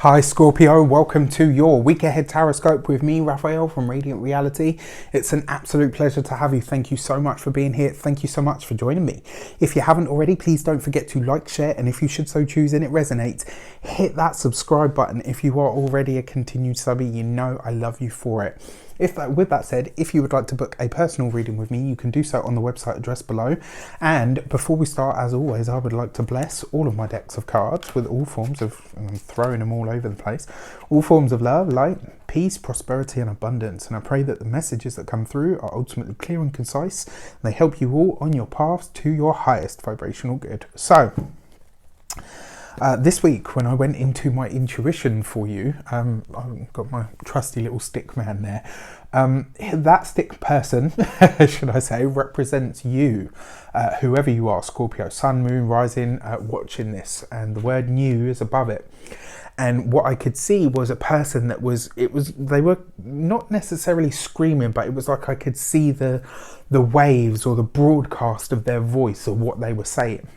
Hi Scorpio, welcome to your week ahead taroscope with me, Raphael from Reydiant Reality. It's an absolute pleasure to have you. Thank you so much for being here. Thank you so much for joining me. If you haven't already, please don't forget to like, share, and if you should so choose and it resonates, hit that subscribe button. If you are already a continued subby, you know I love you for it. With that said, if you would like to book a personal reading with me, you can do so on the website address below. And before we start, as always, I would like to bless all of my decks of cards with all forms of, I'm throwing them all over the place, all forms of love, light, peace, prosperity, and abundance. And I pray that the messages that come through are ultimately clear and concise. And they help you all on your path to your highest vibrational good. So, this week, when I went into my intuition for you, I've got my trusty little stick man there. That stick person, should I say, represents you, whoever you are, Scorpio, sun, moon, rising, watching this, and the word new is above it. And what I could see was a person that they were not necessarily screaming, but it was like I could see the waves or the broadcast of their voice or what they were saying.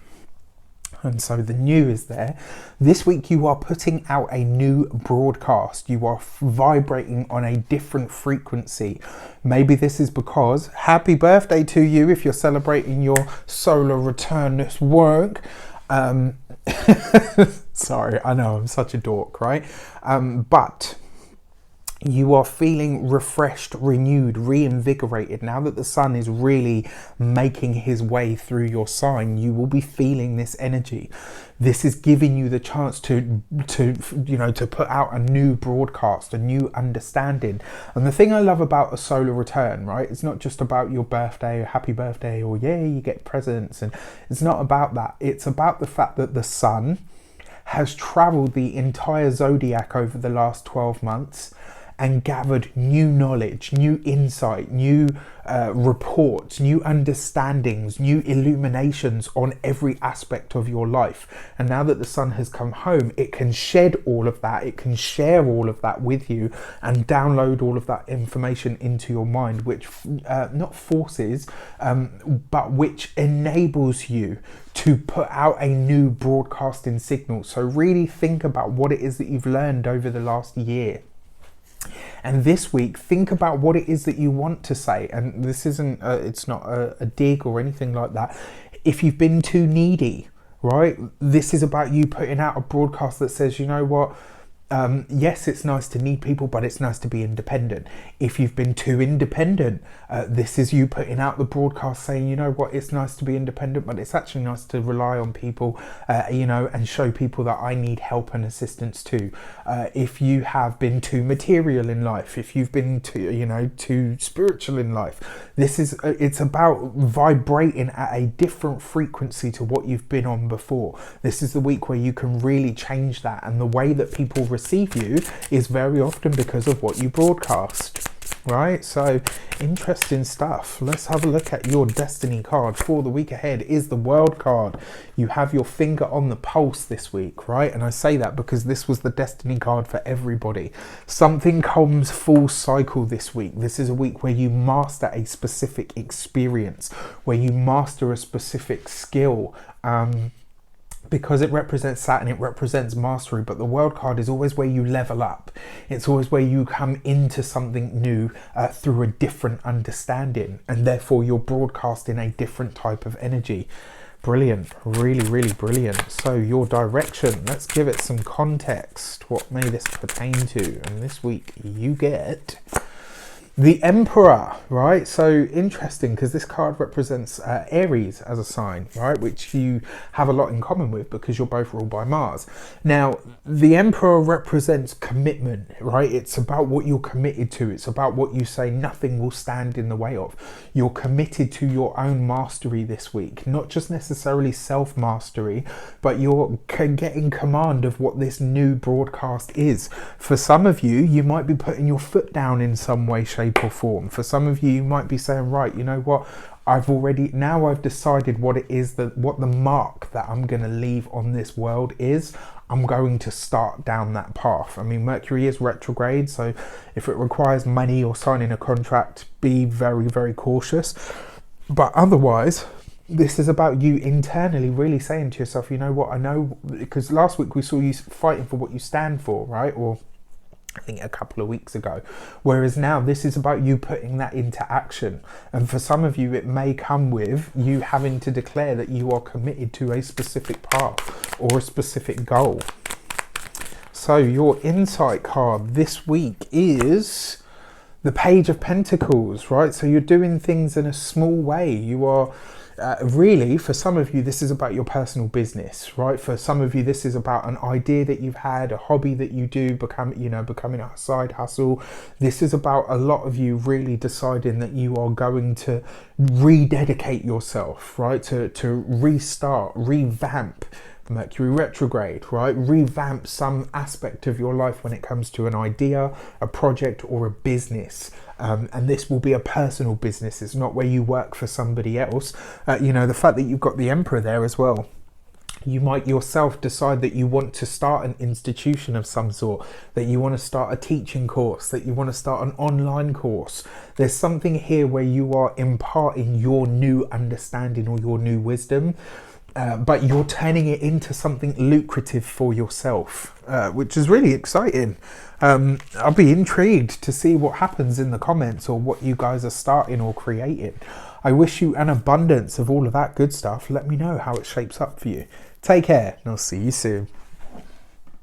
And so the new is there. This week you are putting out a new broadcast. You are vibrating on a different frequency. Maybe this is because happy birthday to you if you're celebrating your solar return this work. Sorry, I know I'm such a dork, right? But you are feeling refreshed, renewed, reinvigorated. Now that the sun is really making his way through your sign, you will be feeling this energy. This is giving you the chance to put out a new broadcast, a new understanding. And the thing I love about a solar return, right? It's not just about your birthday or happy birthday or yay, you get presents. And it's not about that. It's about the fact that the sun has traveled the entire zodiac over the last 12 months and gathered new knowledge, new insight, new reports, new understandings, new illuminations on every aspect of your life. And now that the sun has come home, it can shed all of that, it can share all of that with you and download all of that information into your mind, which not forces, but which enables you to put out a new broadcasting signal. So really think about what it is that you've learned over the last year. And this week, think about what it is that you want to say. And this isn't, it's not a dig or anything like that. If you've been too needy, right? This is about you putting out a broadcast that says, you know what? Yes, it's nice to need people, but it's nice to be independent. If you've been too independent, this is you putting out the broadcast saying, you know what, it's nice to be independent, but it's actually nice to rely on people, and show people that I need help and assistance too. If you have been too material in life, if you've been too spiritual in life, it's about vibrating at a different frequency to what you've been on before. This is the week where you can really change that, and the way that people receive you is very often because of what you broadcast, right? So interesting stuff. Let's have a look at your destiny card for the week ahead. Is the World card. You have your finger on the pulse this week, right? And I say that because this was the destiny card for everybody. Something comes full cycle this week. This is a week where you master a specific experience, where you master a specific skill, because it represents Saturn, it represents mastery. But the World card is always where you level up. It's always where you come into something new through a different understanding, and therefore you're broadcasting a different type of energy. Brilliant, really, really brilliant. So your direction, let's give it some context. What may this pertain to? And this week you get the Emperor, right? So interesting, because this card represents Aries as a sign, right? Which you have a lot in common with because you're both ruled by Mars. Now, the Emperor represents commitment, right? It's about what you're committed to. It's about what you say nothing will stand in the way of. You're committed to your own mastery this week, not just necessarily self-mastery, but you're getting command of what this new broadcast is. For some of you, you might be putting your foot down in some way, shape, or form. For some of you, you might be saying, right, you know what, I've decided what the mark that I'm going to leave on this world is. I'm going to start down that path. I mean, Mercury is retrograde, so if it requires money or signing a contract, be very, very cautious. But otherwise, this is about you internally really saying to yourself, you know what, I know, because last week we saw you fighting for what you stand for, right? Or I think a couple of weeks ago. Whereas now this is about you putting that into action. And for some of you, it may come with you having to declare that you are committed to a specific path or a specific goal. So your insight card this week is the Page of Pentacles, right? So you're doing things in a small way. You are really, for some of you, this is about your personal business, right? For some of you, this is about an idea that you've had, a hobby that you do, becoming a side hustle. This is about a lot of you really deciding that you are going to rededicate yourself, right? To restart, revamp. Mercury retrograde, right? Revamp some aspect of your life when it comes to an idea, a project, or a business. And this will be a personal business. It's not where you work for somebody else. The fact that you've got the Emperor there as well. You might yourself decide that you want to start an institution of some sort, that you want to start a teaching course, that you want to start an online course. There's something here where you are imparting your new understanding or your new wisdom. But you're turning it into something lucrative for yourself, which is really exciting. I'll be intrigued to see what happens in the comments or what you guys are starting or creating. I wish you an abundance of all of that good stuff. Let me know how it shapes up for you. Take care, and I'll see you soon.